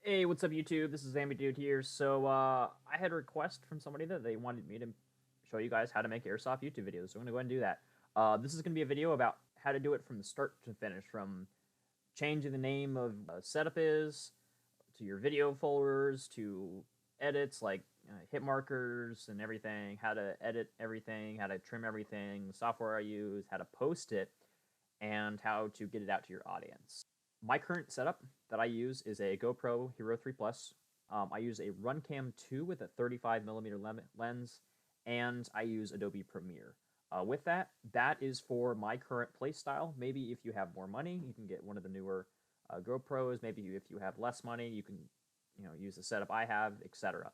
Hey, what's up, YouTube? This is Zambiedood here. I had a request from somebody that they wanted me to show you guys how to make Airsoft YouTube videos. So I'm going to go ahead and do that. This is going to be a video about how to do it from the start to finish, from changing the name of setup is, to your video folders, to edits like hit markers and everything, how to edit everything, how to trim everything, the software I use, how to post it, and how to get it out to your audience. My current setup that I use is a GoPro Hero 3 Plus. I use a RunCam 2 with a 35mm lens, and I use Adobe Premiere. With that, that is for my current play style. Maybe if you have more money, you can get one of the newer GoPros. Maybe if you have less money, you can use the setup I have, etc.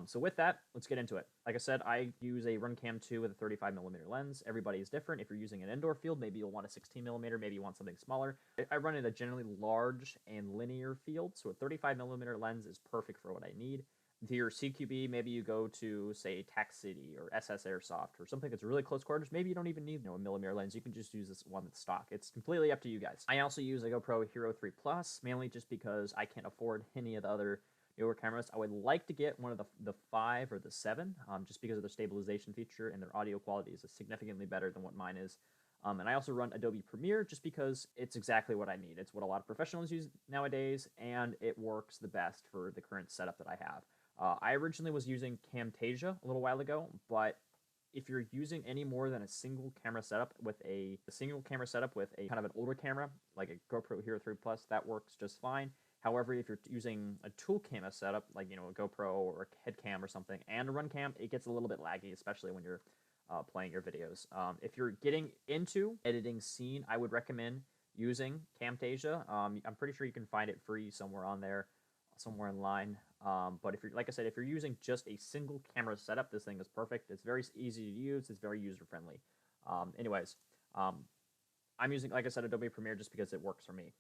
So with that, let's get into it. Like I said, I use a RunCam 2 with a 35mm lens. Everybody is different. If you're using an indoor field, maybe you'll want a 16mm, maybe you want something smaller. I run in a generally large and linear field, so a 35mm lens is perfect for what I need. To your CQB, maybe you go to, say, Tac City or SS Airsoft or something that's really close quarters. Maybe you don't even need a millimeter lens. You can just use this one that's stock. It's completely up to you guys. I also use a GoPro Hero 3 Plus, mainly just because I can't afford any of the other newer cameras. I would like to get one of the 5 or the 7, just because of their stabilization feature and their audio quality is significantly better than what mine is. And I also run Adobe Premiere just because it's exactly what I need. It's what a lot of professionals use nowadays, and it works the best for the current setup that I have. I originally was using Camtasia a little while ago, but if you're using any more than a single camera setup with a kind of an older camera, like a GoPro Hero 3 Plus, that works just fine. However, if you're using a tool camera setup, like a GoPro or a head cam or something, and a run cam, it gets a little bit laggy, especially when you're playing your videos. If you're getting into editing scene, I would recommend using Camtasia. I'm pretty sure you can find it free somewhere on there, somewhere in line. But if you're, like I said, if you're using just a single camera setup, this thing is perfect. It's very easy to use. It's very user friendly. Anyways, I'm using, like I said, Adobe Premiere just because it works for me.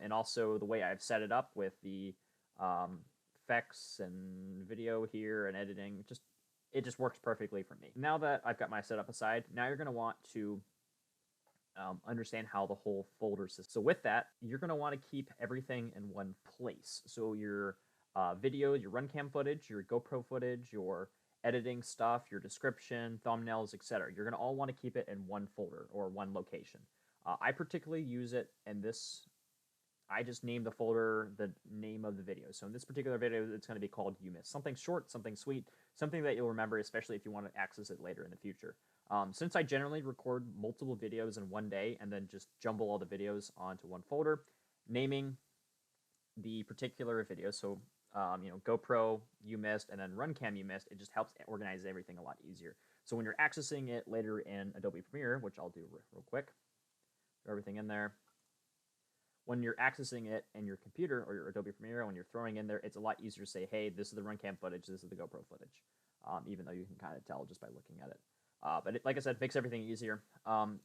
And also the way I've set it up with the effects and video here and editing, it just works perfectly for me. Now that I've got my setup aside, now you're going to want to understand how the whole folder system. So with that, you're going to want to keep everything in one place. So your video, your RunCam footage, your GoPro footage, your editing stuff, your description, thumbnails, etc. You're going to all want to keep it in one folder or one location. I particularly use it in this. I just named the folder the name of the video. So in this particular video, it's going to be called You Missed. Something short, something sweet, something that you'll remember, especially if you want to access it later in the future. Since I generally record multiple videos in one day and then just jumble all the videos onto one folder, naming the particular video, so GoPro You Missed and then RunCam You Missed, it just helps organize everything a lot easier. So when you're accessing it later in Adobe Premiere, which I'll do real quick, throw everything in there. When you're accessing it in your computer or your Adobe Premiere, when you're throwing in there, it's a lot easier to say, hey, this is the RunCam footage, this is the GoPro footage, even though you can kind of tell just by looking at it. But like I said, it makes everything easier. On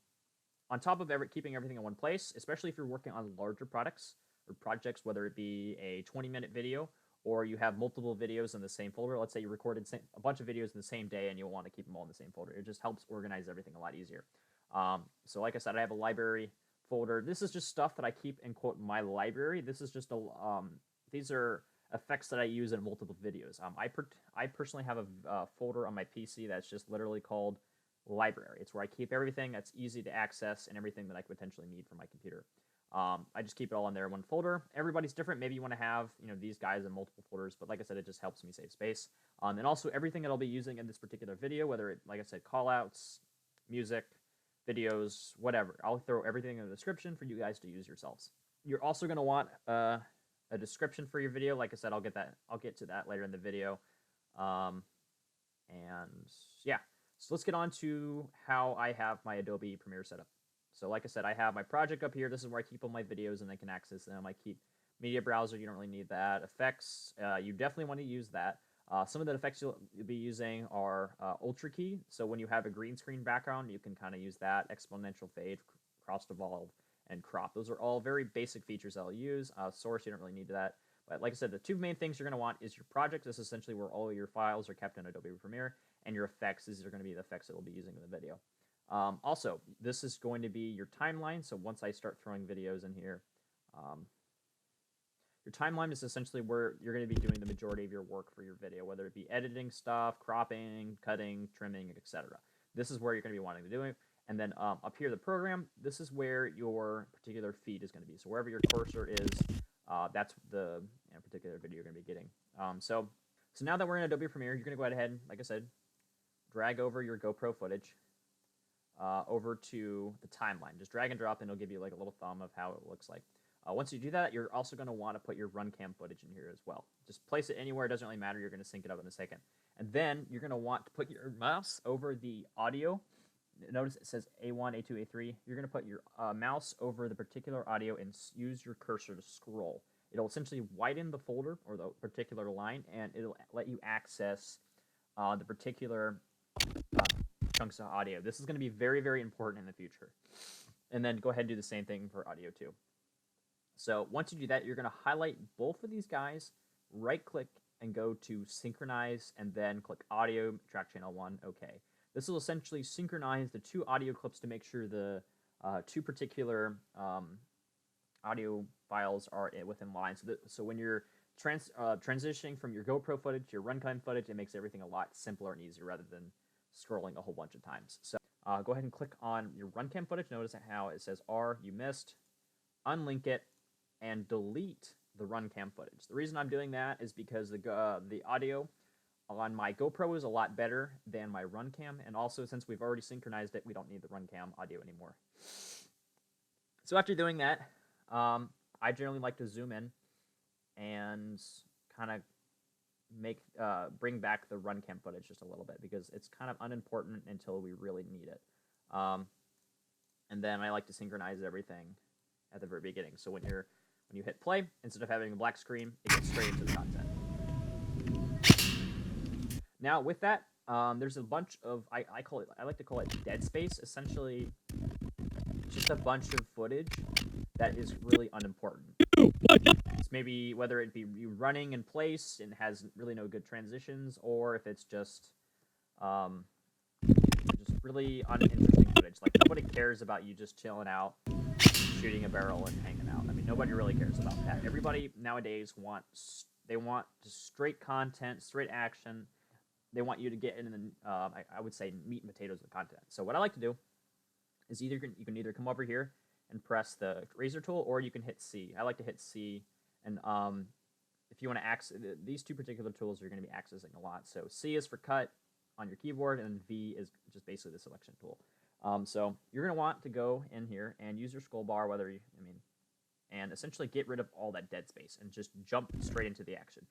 top of keeping everything in one place, especially if you're working on larger products or projects, whether it be a 20-minute video or you have multiple videos in the same folder. Let's say you recorded a bunch of videos in the same day and you'll want to keep them all in the same folder. It just helps organize everything a lot easier. So like I said, I have a library folder. This is just stuff that I keep in, quote, my library. This is just these are effects that I use in multiple videos. I personally have a folder on my PC that's just literally called library. It's where I keep everything that's easy to access and everything that I could potentially need for my computer. I just keep it all in there in one folder. Everybody's different. Maybe you want to have these guys in multiple folders, but like I said, it just helps me save space. And also everything that I'll be using in this particular video, whether it, like I said, callouts, music, videos, whatever. I'll throw everything in the description for you guys to use yourselves. You're also going to want a description for your video. Like I said, I'll get to that later in the video. And yeah, so let's get on to how I have my Adobe Premiere set up. So like I said, I have my project up here. This is where I keep all my videos and I can access them. I keep media browser. You don't really need that. Effects, you definitely want to use that. Some of the effects you'll be using are Ultra Key. So when you have a green screen background, you can kind of use that. Exponential fade, cross evolve, and crop. Those are all very basic features I'll use. Source, you don't really need that. But like I said, the two main things you're going to want is your project. This is essentially where all your files are kept in Adobe Premiere. And your effects, these are going to be the effects that we'll be using in the video. Also, this is going to be your timeline. So once I start throwing videos in here, Your timeline is essentially where you're going to be doing the majority of your work for your video, whether it be editing stuff, cropping, cutting, trimming, etc. This is where you're going to be wanting to do it. And then up here, the program, this is where your particular feed is going to be. So wherever your cursor is, that's the particular video you're going to be getting. So now that we're in Adobe Premiere, you're going to go ahead, like I said, drag over your GoPro footage over to the timeline. Just drag and drop, and it'll give you like a little thumb of how it looks like. Once you do that, you're also going to want to put your run cam footage in here as well. Just place it anywhere. It doesn't really matter. You're going to sync it up in a second. And then you're going to want to put your mouse over the audio. Notice it says A1, A2, A3. You're going to put your mouse over the particular audio and use your cursor to scroll. It'll essentially widen the folder or the particular line, and it'll let you access the particular chunks of audio. This is going to be very, very important in the future. And then go ahead and do the same thing for audio too. So once you do that, you're going to highlight both of these guys, right-click, and go to Synchronize, and then click Audio, Track Channel 1, OK. This will essentially synchronize the two audio clips to make sure the two particular audio files are within line. So when you're transitioning from your GoPro footage to your runtime footage, it makes everything a lot simpler and easier rather than scrolling a whole bunch of times. So go ahead and click on your runcam footage. Notice how it says R, you missed, unlink it, and delete the runcam footage. The reason I'm doing that is because the audio on my GoPro is a lot better than my runcam, and also since we've already synchronized it, we don't need the runcam audio anymore. So after doing that, I generally like to zoom in and kind of bring back the runcam footage just a little bit because it's kind of unimportant until we really need it. And then I like to synchronize everything at the very beginning. So when you hit play, instead of having a black screen, it gets straight into the content. Now with that, there's a bunch of I like to call it dead space. Essentially, just a bunch of footage that is really unimportant. It's maybe whether it be you running in place and has really no good transitions, or if it's just really uninteresting footage. Like nobody cares about you just chilling out, shooting a barrel and hanging out. I mean, nobody really cares about that. Everybody nowadays want straight content, straight action. They want you to get in the I would say meat and potatoes of the content. So what I like to do is you can either come over here and press the razor tool, or you can hit C. I like to hit C, and if you want to access these two particular tools, you're going to be accessing a lot. So C is for cut on your keyboard, and V is just basically the selection tool. So you're going to want to go in here and use your scroll bar, and essentially get rid of all that dead space and just jump straight into the action.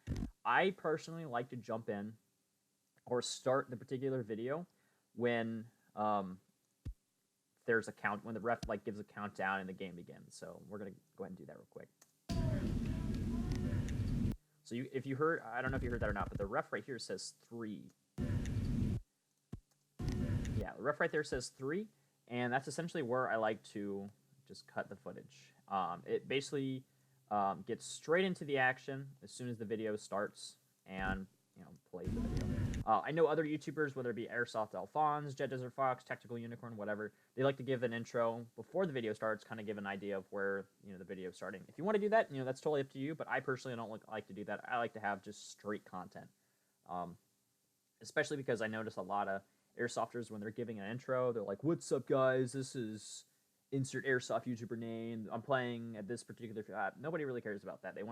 I personally like to jump in or start the particular video when there's a count, when the ref gives a countdown and the game begins. So we're gonna go ahead and do that real quick. So if you heard, I don't know if you heard that or not, but the ref right here says 3. Yeah, the ref right there says 3, and that's essentially where I like to just cut the footage. It basically gets straight into the action as soon as the video starts, and plays the video. I know other YouTubers, whether it be Airsoft Alphonse, Jet Desert Fox, Tactical Unicorn, whatever, they like to give an intro before the video starts, kind of give an idea of where the video is starting. If you want to do that, that's totally up to you. But I personally don't like to do that. I like to have just straight content, especially because I notice a lot of Airsofters when they're giving an intro, they're like, "What's up, guys? This is insert Airsoft YouTuber name. I'm playing at this particular." Nobody really cares about that. They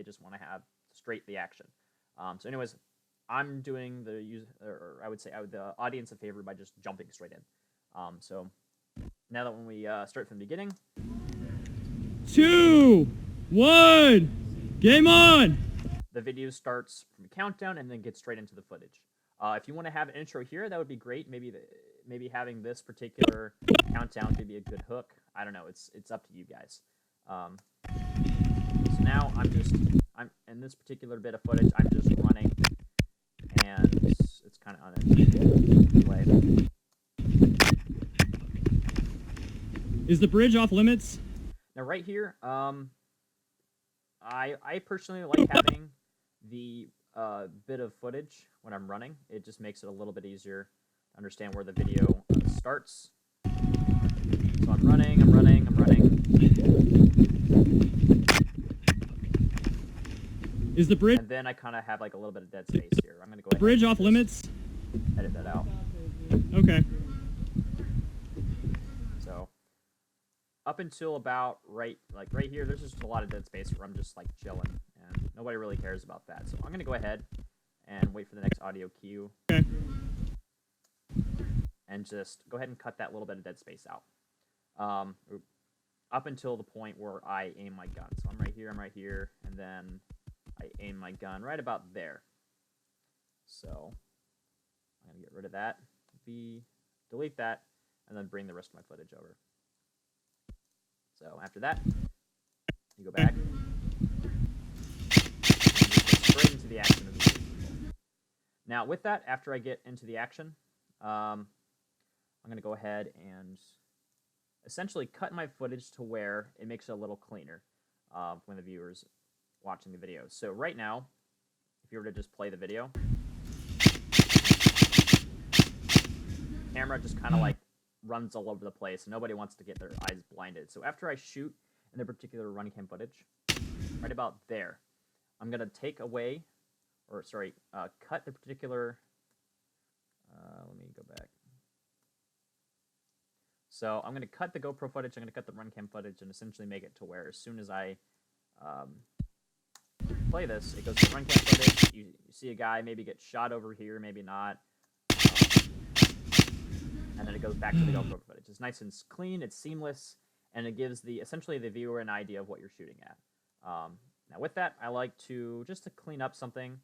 just want to have straight the action. So, anyways. I'm doing the audience a favor by just jumping straight in. So now that when we start from the beginning, 2, 1, game on. The video starts from a countdown and then gets straight into the footage. If you want to have an intro here, that would be great. Maybe having this particular countdown could be a good hook. I don't know. It's up to you guys. So now I'm in this particular bit of footage. I'm just running. And it's kind of uninteresting. Is the bridge off limits? Now right here, I personally like having the bit of footage when I'm running. It just makes it a little bit easier to understand where the video starts. So I'm running. Is the bridge? And then I kind of have like a little bit of dead space here. I'm gonna go The ahead bridge and off just limits? edit that out. Okay. So up until about right here, there's just a lot of dead space where I'm just like chilling, and nobody really cares about that. So I'm gonna go ahead and wait for the next audio cue. Okay. And just go ahead and cut that little bit of dead space out. Up until the point where I aim my gun. So I'm right here, and then I aim my gun right about there. So I'm going to get rid of that, delete that, and then bring the rest of my footage over. So after that, you go back, and just go straight into the action of the video. Now with that, after I get into the action, I'm going to go ahead and essentially cut my footage to where it makes it a little cleaner when the viewer's watching the video. So right now, if you were to just play the video, camera just kind of like runs all over the place. Nobody wants to get their eyes blinded. So after I shoot in the particular run cam footage, right about there, I'm going to take away, or sorry, cut the particular, let me go back. So I'm going to cut the GoPro footage, I'm going to cut the run cam footage, and essentially make it to where as soon as I play this, it goes to the run cam footage, you see a guy maybe get shot over here, maybe not, and then it goes back to the GoPro footage. It's nice and clean, it's seamless, and it gives essentially the viewer an idea of what you're shooting at. Now with that, I like to, just to clean up something,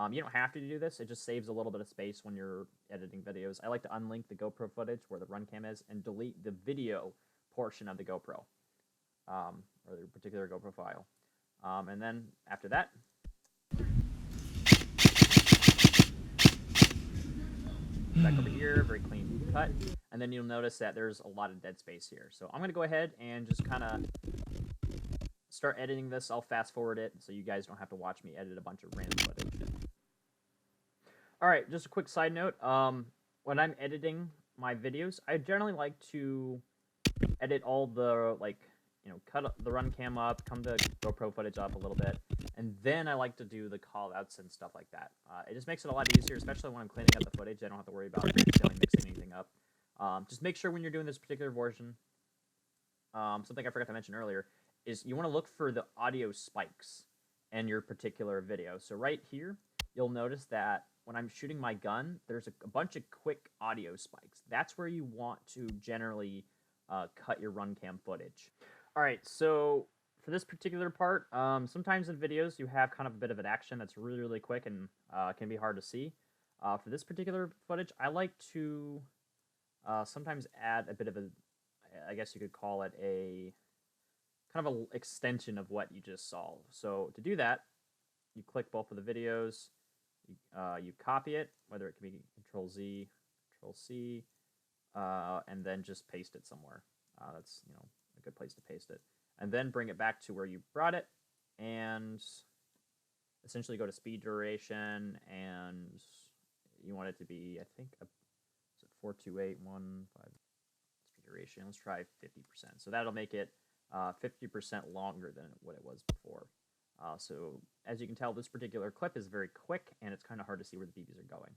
you don't have to do this, it just saves a little bit of space when you're editing videos. I like to unlink the GoPro footage where the run cam is and delete the video portion of the GoPro, or the particular GoPro file. And then after that, back over here, very clean cut, and then you'll notice that there's a lot of dead space here. So I'm going to go ahead and just kind of start editing this. I'll fast forward it so you guys don't have to watch me edit a bunch of random footage. Alright, just a quick side note. When I'm editing my videos, I generally like to edit all the, cut the run cam up, come the GoPro footage up a little bit, and then I like to do the call-outs and stuff like that. It just makes it a lot easier, especially when I'm cleaning up the footage. I don't have to worry about accidentally mixing anything up. Just make sure when you're doing this particular version, something I forgot to mention earlier, is you want to look for the audio spikes in your particular video. So right here, you'll notice that when I'm shooting my gun, there's a bunch of quick audio spikes. That's where you want to generally cut your run cam footage. All right, so for this particular part, sometimes in videos you have kind of a bit of an action that's really, really quick and can be hard to see. For this particular footage, I like to sometimes add a bit of I guess you could call it a kind of an extension of what you just saw. So to do that, you click both of the videos, you copy it, whether it can be Control-Z, Control-C, and then just paste it somewhere. That's a good place to paste it. And then bring it back to where you brought it, and essentially go to speed duration, and you want it to be, I think, is it 42815 speed duration? Let's try 50%. So that'll make it 50% longer than what it was before. So as you can tell, this particular clip is very quick, and it's kind of hard to see where the BBs are going.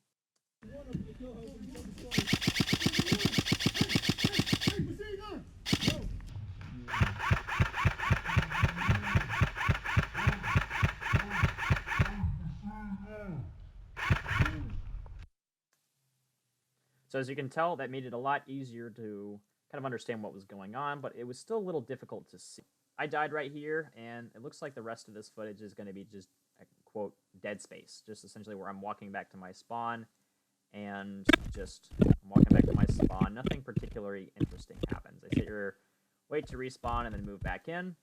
So as you can tell, that made it a lot easier to kind of understand what was going on, but it was still a little difficult to see. I died right here, and it looks like the rest of this footage is going to be just, quote, dead space. Just essentially where I'm walking back to my spawn, and just I'm walking back to my spawn. Nothing particularly interesting happens. I sit here, wait to respawn, and then move back in.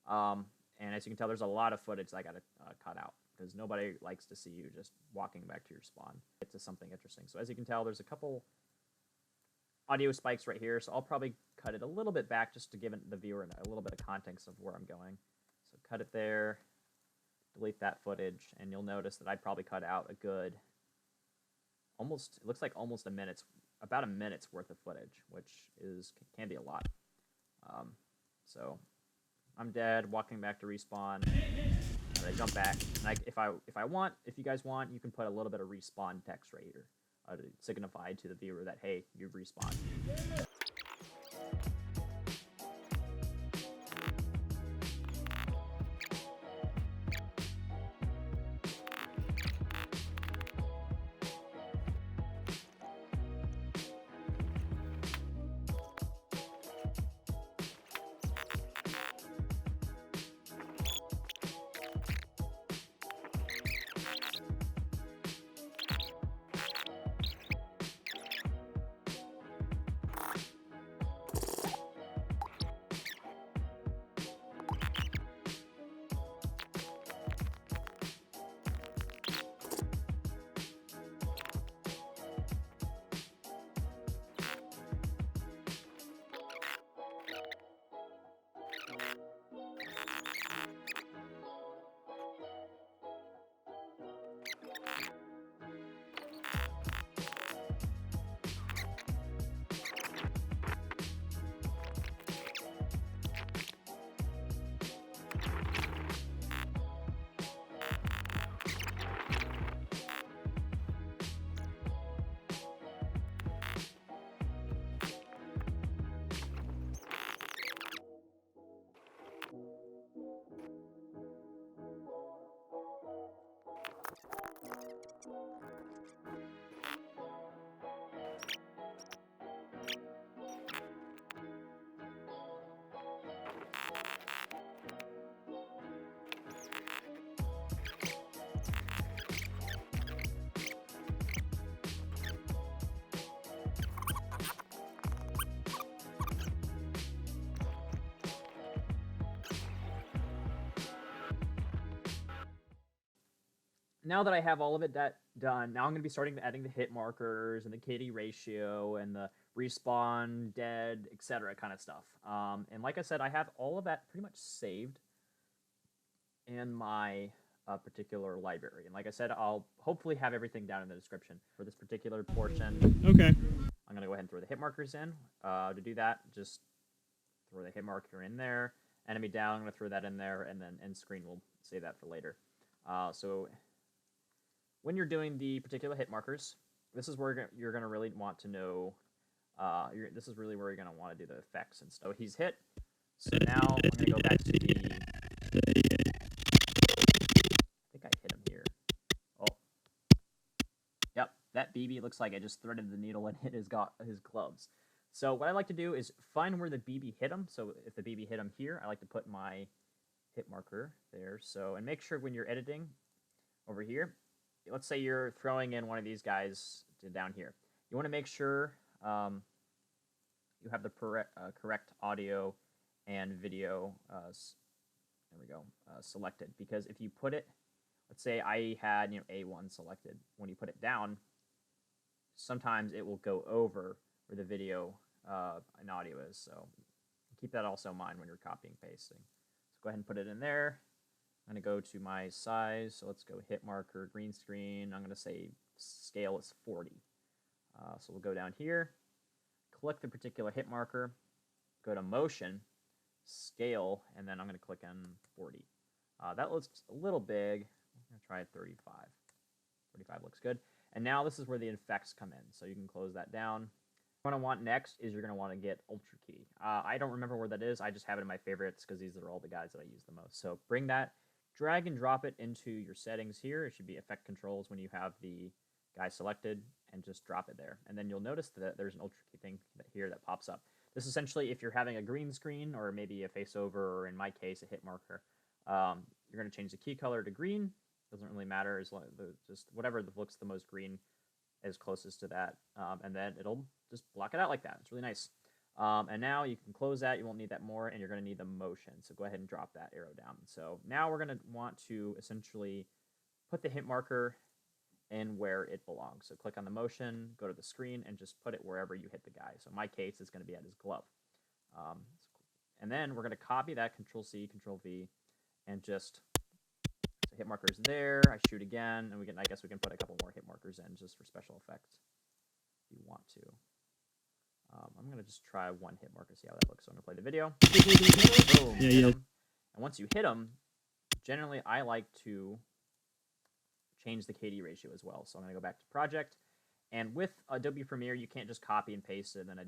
And as you can tell, there's a lot of footage that I got to cut out, because nobody likes to see you just walking back to your spawn. Get to something interesting. So as you can tell, there's a couple audio spikes right here, so I'll probably cut it a little bit back just to give the viewer a little bit of context of where I'm going. So cut it there, delete that footage, and you'll notice that I probably cut out a good, it looks like almost about a minute's worth of footage, which can be a lot. So I'm dead, walking back to respawn. I jump back, and if you guys want, you can put a little bit of respawn text right here to signify to the viewer that, hey, you've respawned. Now that I have all of it done, now I'm going to be starting adding the hit markers and the KD ratio and the respawn, dead, etc. kind of stuff. And like I said, I have all of that pretty much saved in my particular library. And like I said, I'll hopefully have everything down in the description for this particular portion. Okay. I'm going to go ahead and throw the hit markers in. To do that, just throw the hit marker in there. Enemy down, I'm going to throw that in there, and then end screen, we'll save that for later. So when you're doing the particular hit markers, this is where you're going to really want to know, this is really where you're going to want to do the effects and stuff. So he's hit. So now I'm going to go back to the, I think I hit him here. Oh. Yep, that BB looks like I just threaded the needle and hit his gloves. So what I like to do is find where the BB hit him. So if the BB hit him here, I like to put my hit marker there. So, and make sure when you're editing over here, let's say you're throwing in one of these guys down here. You want to make sure you have the correct audio and video there we go, selected. Because if you put it, let's say I had A1 selected. When you put it down, sometimes it will go over where the video and audio is. So keep that also in mind when you're copying and pasting. So go ahead and put it in there. I'm going to go to my size, so let's go hit marker, green screen. I'm going to say scale is 40. So we'll go down here, click the particular hit marker, go to motion, scale, and then I'm going to click on 40. That looks a little big. I'm going to try 35. 35 looks good. And now this is where the effects come in, so you can close that down. What I want next is you're going to want to get Ultra Key. I don't remember where that is. I just have it in my favorites because these are all the guys that I use the most. So bring that. Drag and drop it into your settings here. It should be effect controls when you have the guy selected, and just drop it there. And then you'll notice that there's an Ultra Key thing here that pops up. This essentially, if you're having a green screen or maybe a face over, or in my case, a hit marker, you're going to change the key color to green. Doesn't really matter, as just whatever looks the most green is closest to that, and then it'll just block it out like that. It's really nice. And now you can close that. You won't need that more, and you're going to need the motion. So go ahead and drop that arrow down. So now we're going to want to essentially put the hit marker in where it belongs. So click on the motion, go to the screen, and just put it wherever you hit the guy. So in my case, it's going to be at his glove. And then we're going to copy that, Control-C, Control-V, and just so hit markers there. I shoot again, and I guess we can put a couple more hit markers in just for special effects if you want to. I'm going to just try one hit marker, see how that looks. So I'm going to play the video. Boom. Yeah. And once you hit them, generally I like to change the KD ratio as well. So I'm going to go back to project. And with Adobe Premiere, you can't just copy and paste it and then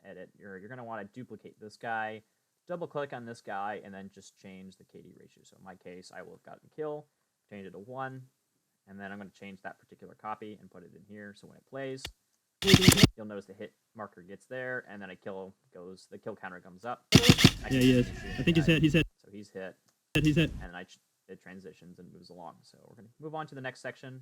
edit. You're going to want to duplicate this guy, double click on this guy, and then just change the KD ratio. So in my case, I will have gotten kill, change it to 1, and then I'm going to change that particular copy and put it in here. So when it plays, you'll notice the hit marker gets there, and then the kill counter comes up. Yeah, he is. I think he's hit. He's hit. So he's hit. He's hit. And it transitions and moves along. So we're going to move on to the next section.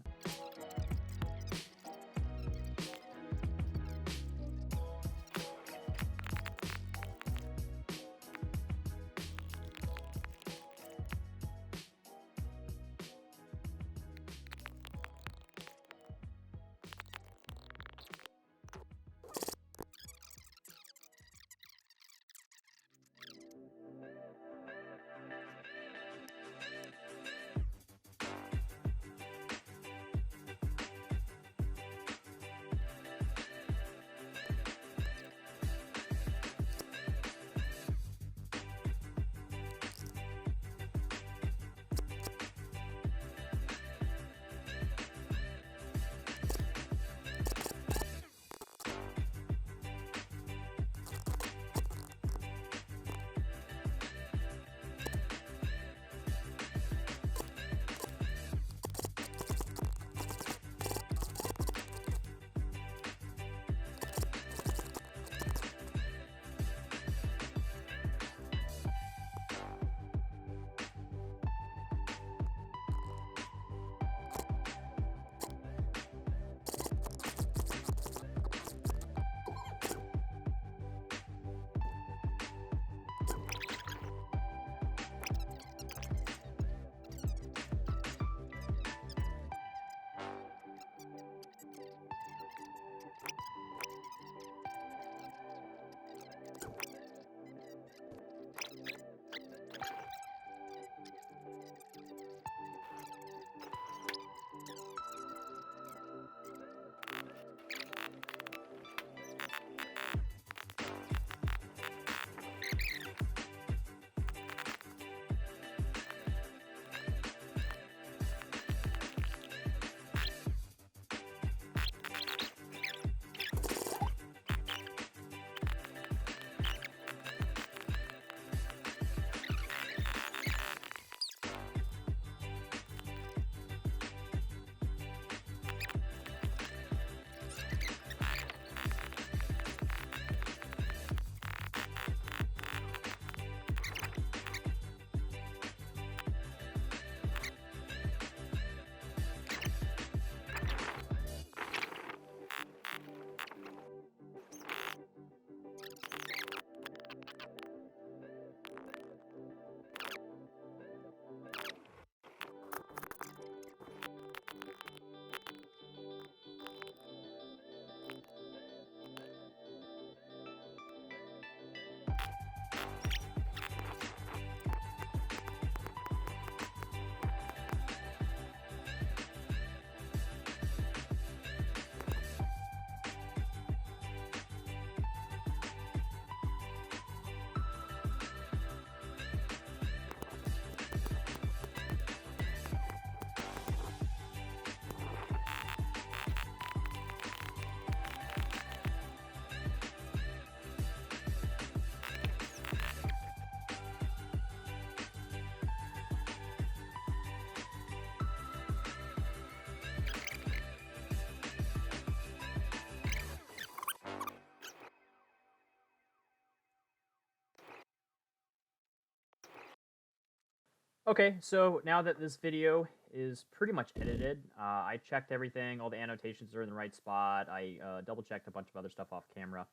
Okay, so now that this video is pretty much edited, I checked everything, all the annotations are in the right spot. I double-checked a bunch of other stuff off camera,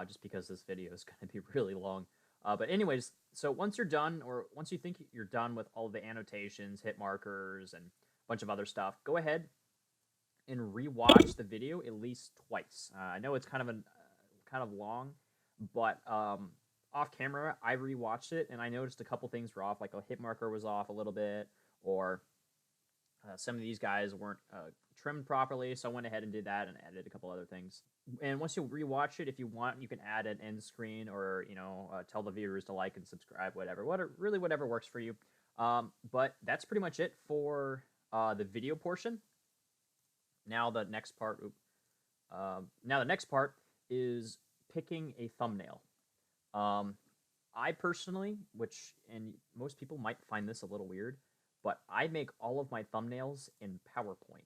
just because this video is going to be really long. But anyways, so once you're done, or once you think you're done with all the annotations, hit markers, and a bunch of other stuff, go ahead and rewatch the video at least twice. I know it's kind of long, but off camera, I rewatched it and I noticed a couple things were off, like a hit marker was off a little bit, or some of these guys weren't trimmed properly, so I went ahead and did that and added a couple other things. And once you rewatch it, if you want, you can add an end screen, or tell the viewers to like and subscribe, whatever works for you. But that's pretty much it for the video portion. Now the next part. Now the next part is picking a thumbnail. I personally, and most people might find this a little weird, but I make all of my thumbnails in PowerPoint,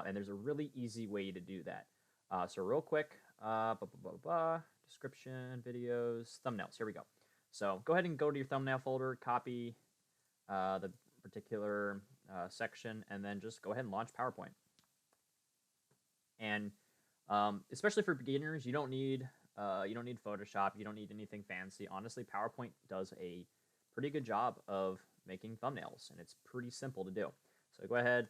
and there's a really easy way to do that. So real quick, description, videos, thumbnails. Here we go. So go ahead and go to your thumbnail folder, copy the particular section, and then just go ahead and launch PowerPoint. And especially for beginners, you don't need Photoshop, you don't need anything fancy. Honestly, PowerPoint does a pretty good job of making thumbnails, and it's pretty simple to do. So go ahead,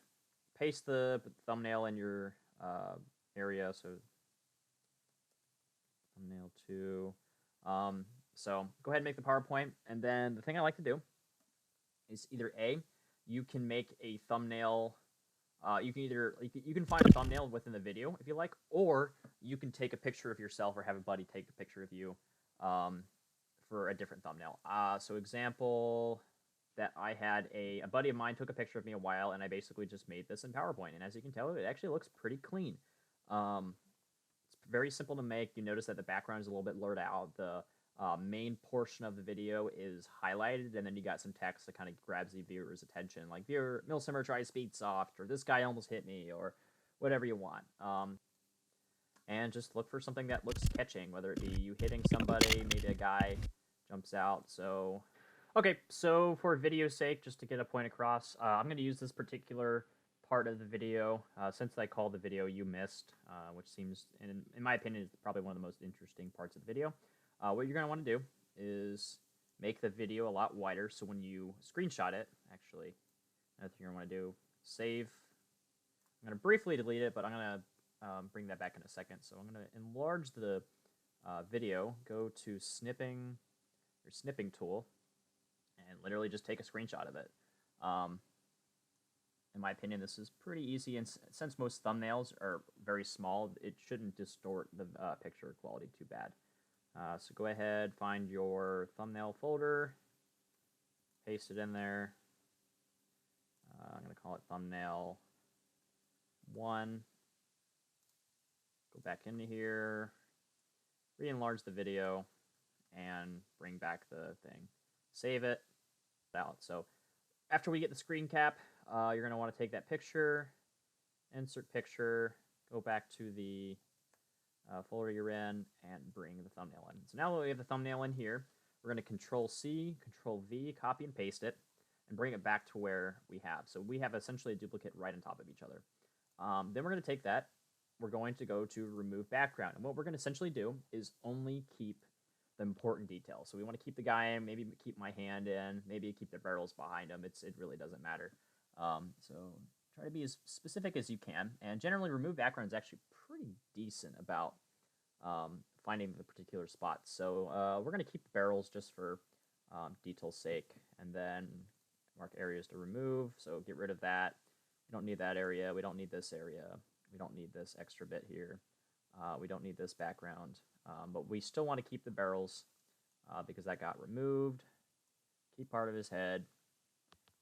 paste the thumbnail in your area. So thumbnail 2. So go ahead and make the PowerPoint, and then the thing I like to do is either A, you can make a thumbnail. You can find a thumbnail within the video if you like, or you can take a picture of yourself or have a buddy take a picture of you for a different thumbnail. So example that I had a buddy of mine took a picture of me a while, and I basically just made this in PowerPoint. And as you can tell, it actually looks pretty clean. It's very simple to make. You notice that the background is a little bit blurred out. The main portion of the video is highlighted, and then you got some text that kind of grabs the viewer's attention, like viewer Milsimmer tries speed soft, or this guy almost hit me, or whatever you want. And just look for something that looks catching, whether it be you hitting somebody, maybe a guy jumps out. So, okay, so for video's sake, just to get a point across, I'm going to use this particular part of the video, since I called the video You Missed, which seems, in my opinion, is probably one of the most interesting parts of the video. What you're going to want to do is make the video a lot wider, so when you screenshot it, actually, another thing you're going to want to do, save. I'm going to briefly delete it, but I'm going to bring that back in a second. So I'm going to enlarge the video, go to snipping tool, and literally just take a screenshot of it. In my opinion, this is pretty easy, and since most thumbnails are very small, it shouldn't distort the picture quality too bad. So go ahead, find your thumbnail folder, paste it in there. I'm going to call it thumbnail 1. Go back into here, re-enlarge the video, and bring back the thing. Save it out. So after we get the screen cap, you're going to want to take that picture, insert picture, go back to the folder you're in, and bring the thumbnail in. So now that we have the thumbnail in here, we're going to Control-C, Control-V, copy and paste it, and bring it back to where we have. So we have essentially a duplicate right on top of each other. Then we're going to take that, we're going to go to Remove Background, and what we're going to essentially do is only keep the important details. So we want to keep the guy in, maybe keep my hand in, maybe keep the barrels behind him. It really doesn't matter. So try to be as specific as you can, and generally Remove Background is actually pretty decent about finding the particular spots. So we're going to keep the barrels just for detail's sake, and then mark areas to remove. So get rid of that. We don't need that area. We don't need this area. We don't need this extra bit here. We don't need this background, but we still want to keep the barrels because that got removed. Keep part of his head.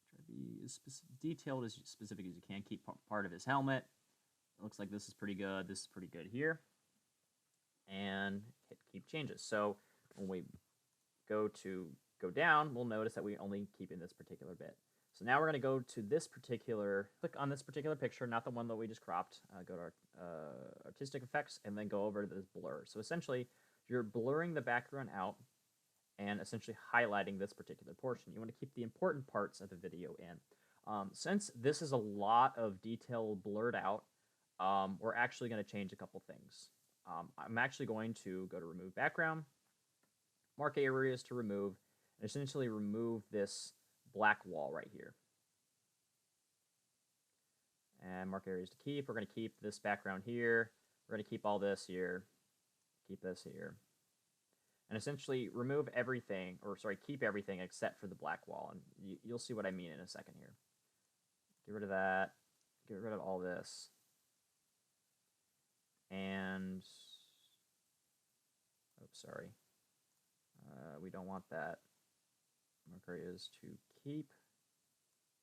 Try to be as detailed, as specific as you can. Keep part of his helmet. It looks like this is pretty good. This is pretty good here. And hit keep changes. So when we go down, we'll notice that we only keep in this particular bit. So now we're going to go to this particular, click on this particular picture, not the one that we just cropped. Go to our artistic effects, and then go over to this blur. So essentially, you're blurring the background out and essentially highlighting this particular portion. You want to keep the important parts of the video in. Since this is a lot of detail blurred out, we're actually going to change a couple things. I'm actually going to go to Remove Background, mark areas to remove, and essentially remove this black wall right here. And mark areas to keep. We're going to keep this background here. We're going to keep all this here. Keep this here. And essentially remove everything, or sorry, keep everything except for the black wall. And you'll see what I mean in a second here. Get rid of that. Get rid of all this. And, oops, sorry. We don't want that. Mark areas to keep.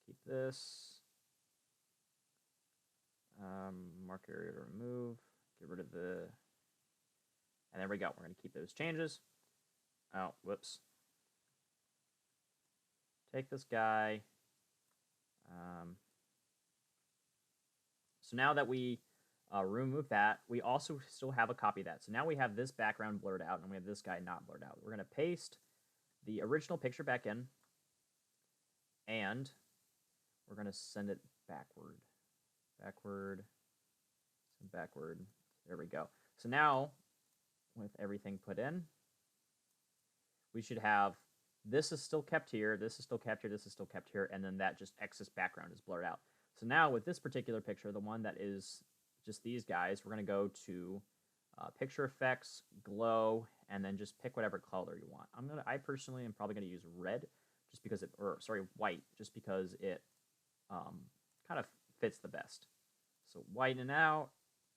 Keep this. Mark area to remove. Get rid of the... And there we go. We're going to keep those changes. Oh, whoops. Take this guy. So now that we remove that, we also still have a copy of that. So now we have this background blurred out, and we have this guy not blurred out. We're going to paste the original picture back in, and we're going to send it backward. Backward. Send backward. There we go. So now, with everything put in, we should have this is still kept here, this is still kept here, this is still kept here, and then that just excess background is blurred out. So now with this particular picture, the one that is just these guys, we're going to go to picture effects, glow, and then just pick whatever color you want. I personally am probably going to use red, just because it, or sorry, white, just because it kind of fits the best. So whiten out,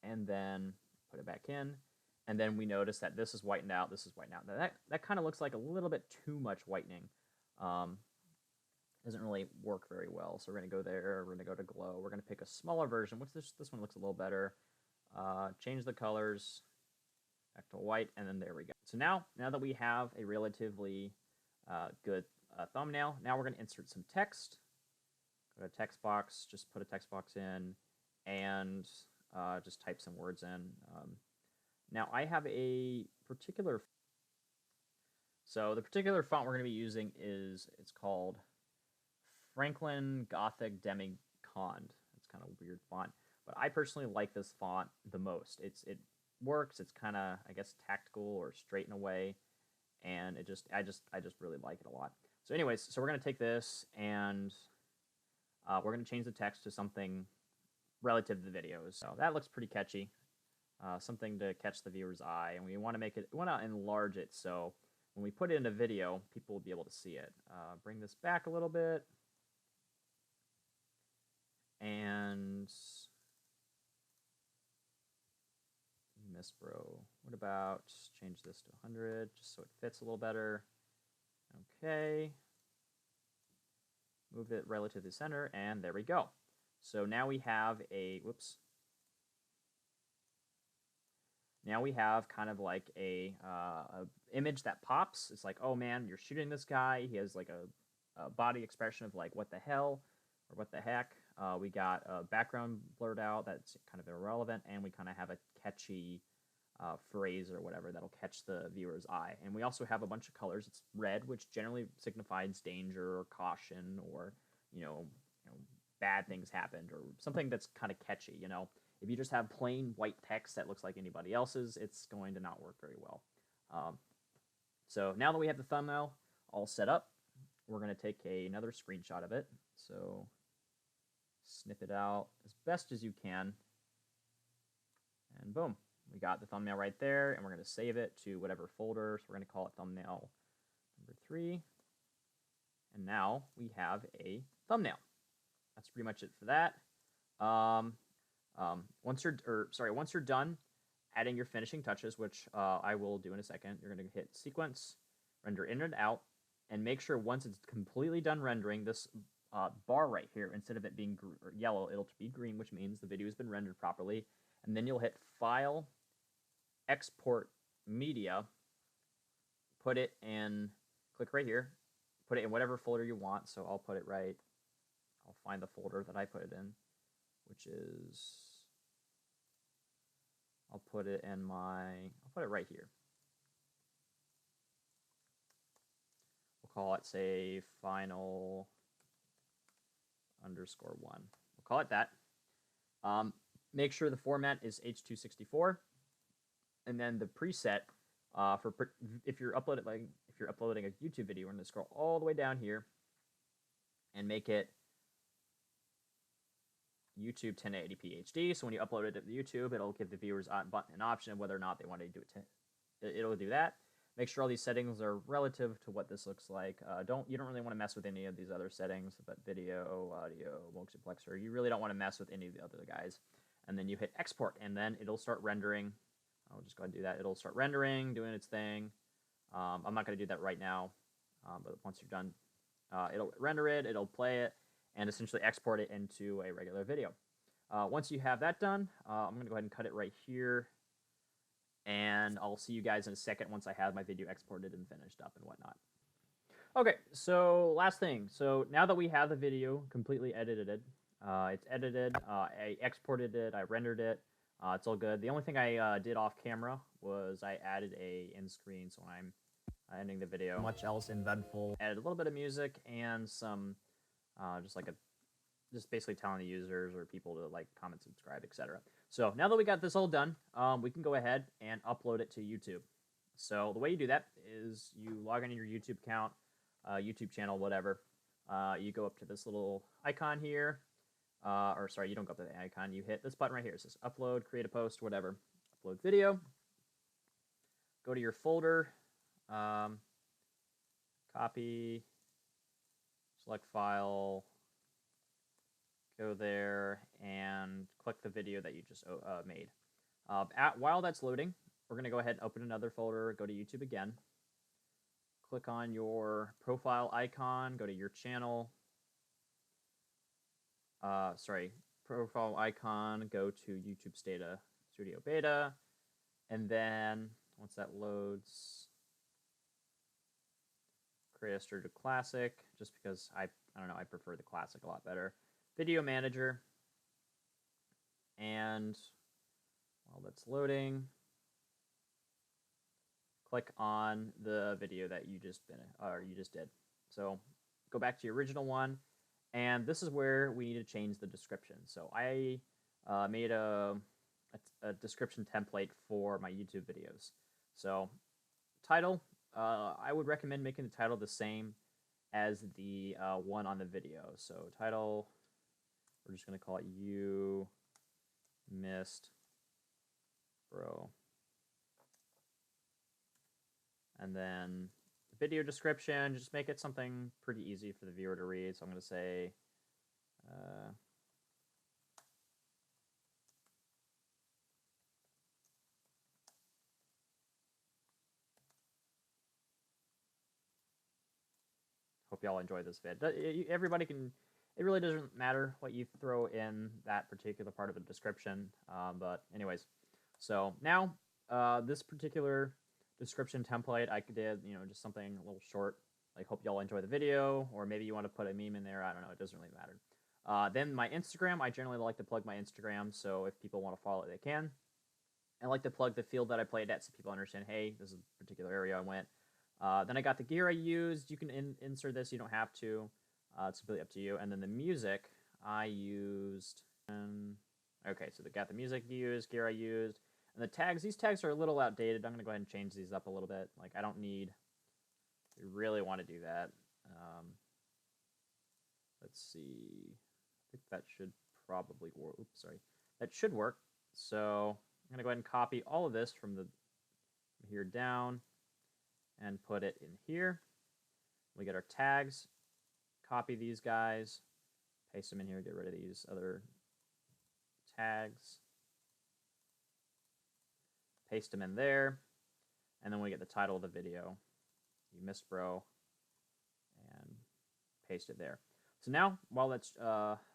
and then put it back in. And then we notice that this is whitened out, this is whitened out. Now that kind of looks like a little bit too much whitening. Doesn't really work very well. So we're going to go there, we're going to go to glow. We're going to pick a smaller version, which this one looks a little better. Change the colors back to white, and then there we go. So now that we have a relatively good thumbnail, now we're going to insert some text. Go to text box, just put a text box in, and just type some words in. Now I have a particular, so the particular font we're going to be using it's called Franklin Gothic Demigod. It's kind of a weird font, but I personally like this font the most. It works. It's kind of, I guess, tactical or straight in a way, and I just really like it a lot. So anyways, so we're going to take this and we're going to change the text to something relative to the videos. So that looks pretty catchy. Something to catch the viewer's eye, and we want to enlarge it so when we put it in a video, people will be able to see it. Bring this back a little bit, and miss bro. What about change this to 100 just so it fits a little better? Okay. Move it relative to the center, and there we go. So now we have a Now we have kind of like a image that pops. It's like, oh man, you're shooting this guy. He has like a body expression of like, what the hell or what the heck. We got a background blurred out that's kind of irrelevant, and we kind of have a catchy phrase or whatever that'll catch the viewer's eye. And we also have a bunch of colors. It's red, which generally signifies danger or caution, or you know bad things happened, or something that's kind of catchy. If you just have plain white text that looks like anybody else's, it's going to not work very well. So now that we have the thumbnail all set up, we're going to take another screenshot of it. So snip it out as best as you can. And boom, we got the thumbnail right there, and we're going to save it to whatever folder. So we're going to call it thumbnail number 3. And now we have a thumbnail. That's pretty much it for that. Once you're done adding your finishing touches, which I will do in a second, you're going to hit sequence, render in and out, and make sure once it's completely done rendering, this bar right here, instead of it being yellow, it'll be green, which means the video has been rendered properly. And then you'll hit File, Export Media, put it in, click right here, put it in whatever folder you want. So I'll find the folder that I put it in, which is, I'll put it right here. We'll call it, say, final _1. We'll call it that. Make sure the format is H.264, and then the preset if you're uploading a YouTube video, we're going to scroll all the way down here and make it YouTube 1080p HD. So when you upload it to YouTube, it'll give the viewers an option of whether or not they want to do it. It'll do that. Make sure all these settings are relative to what this looks like. You don't really want to mess with any of these other settings, but video, audio, multiplexer. You really don't want to mess with any of the other guys. And then you hit export, and then it'll start rendering. I'll just go ahead and do that. It'll start rendering, doing its thing. I'm not going to do that right now, but once you're done, it'll render it, it'll play it, and essentially export it into a regular video. Once you have that done, I'm going to go ahead and cut it right here, and I'll see you guys in a second once I have my video exported and finished up and whatnot. Okay, so last thing. So now that we have the video completely edited, it's edited, I exported it, I rendered it, it's all good. The only thing I did off camera was I added a end screen, so when I'm ending the video, much else eventful. Added a little bit of music and some, just basically telling the users or people to like, comment, subscribe, etc. So now that we got this all done, we can go ahead and upload it to YouTube. So the way you do that is you log into your YouTube account, YouTube channel, whatever. You go up to this little icon here, or sorry, you don't go up to the icon. You hit this button right here. It says upload, create a post, whatever. Upload video. Go to your folder, copy, select file, go there, and click the video that you just made. While that's loading, we're going to go ahead and open another folder, go to YouTube again. Click on your profile icon, go to your channel. Profile icon, go to YouTube Studio Beta, and then once that loads, create a Studio Classic, just because I don't know, I prefer the Classic a lot better. Video Manager, and while that's loading, click on the video that you just did. So go back to your original one, and this is where we need to change the description. So I made a description template for my YouTube videos. So title, I would recommend making the title the same as the one on the video. So title, we're just going to call it You Missed Bro. And then video description, just make it something pretty easy for the viewer to read. So I'm going to say, hope y'all enjoy this vid. Everybody can, it really doesn't matter what you throw in that particular part of the description. But anyways, so now this particular description template, I did, just something a little short, like hope y'all enjoy the video, or maybe you want to put a meme in there. I don't know. It doesn't really matter. Then my Instagram, I generally like to plug my Instagram, so if people want to follow it, they can. I like to plug the field that I played at so people understand, hey, this is a particular area I went. Then I got the gear I used. You can insert this. You don't have to. It's completely up to you. And then the music I used. Okay, so they got the music used, gear I used. And the tags, these tags are a little outdated. I'm going to go ahead and change these up a little bit. Like, I don't need, we really want to do that. Let's see. I think that should probably work. Oops, sorry. That should work. So I'm going to go ahead and copy all of this from here down and put it in here. We get our tags. Copy these guys. Paste them in here. Get rid of these other tags. Paste them in there, and then we get the title of the video, You Missed Bro, and paste it there. So now, while that's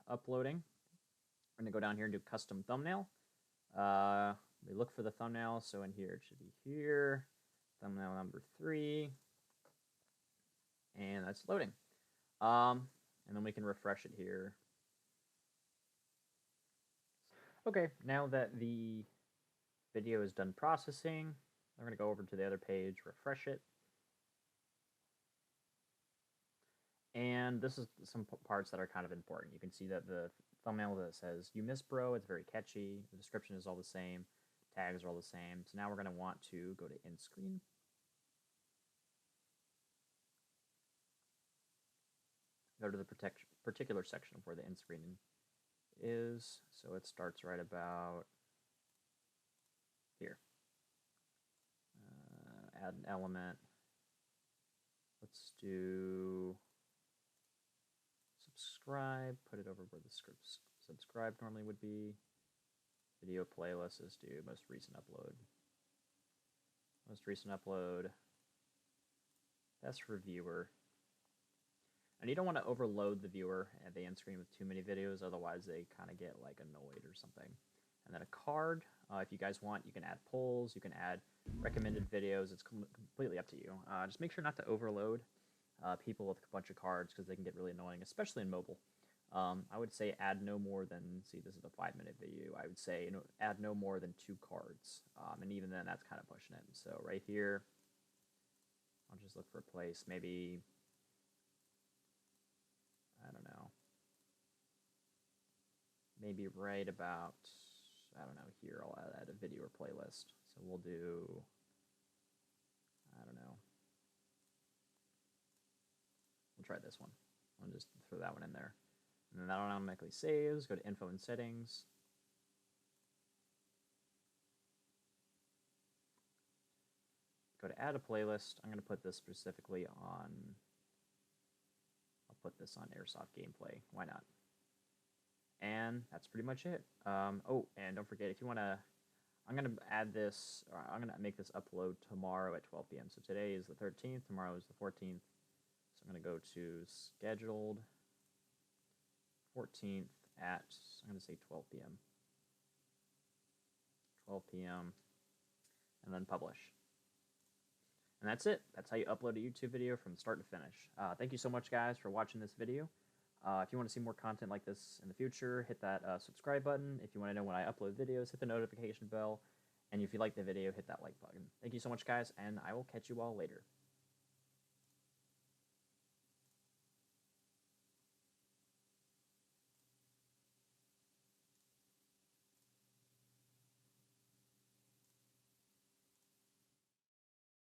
uploading, we're going to go down here and do custom thumbnail. We look for the thumbnail, so in here, it should be here, thumbnail number 3, and that's loading. And then we can refresh it here. Okay, now that the video is done processing, I'm going to go over to the other page, refresh it. And this is some parts that are kind of important. You can see that the thumbnail that says, You Missed Bro, it's very catchy. The description is all the same. Tags are all the same. So now we're going to want to go to end screen. Go to the particular section of where the end screen is. So it starts right about here. Add an element. Let's do subscribe. Put it over where the script subscribe normally would be. Video playlist is do most recent upload. Most recent upload. Best reviewer. And you don't want to overload the viewer at the end screen with too many videos, otherwise they kind of get like annoyed or something. And then a card, if you guys want, you can add polls, you can add recommended videos. It's completely up to you. Just make sure not to overload people with a bunch of cards because they can get really annoying, especially in mobile. I would say add no more than, see, this is a 5-minute video. I would say add no more than 2 cards. And even then, that's kind of pushing it. So right here, I'll just look for a place, maybe, I don't know, maybe right about, I don't know, here I'll add a video or playlist. So we'll do, I don't know, we'll try this one. I'll just throw that one in there. And then that automatically saves. Go to Info and Settings. Go to Add a Playlist. I'm going to put this specifically on, I'll put this on Airsoft gameplay. Why not? And that's pretty much it. Oh, and don't forget, if you want to, I'm going to add this, or I'm going to make this upload tomorrow at 12 p.m. So today is the 13th, tomorrow is the 14th. So I'm going to go to Scheduled 14th at, I'm going to say 12 p.m. 12 p.m. and then publish. And that's it. That's how you upload a YouTube video from start to finish. Thank you so much, guys, for watching this video. If you want to see more content like this in the future, hit that subscribe button. If you want to know when I upload videos, hit the notification bell. And if you like the video, hit that like button. Thank you so much, guys, and I will catch you all later.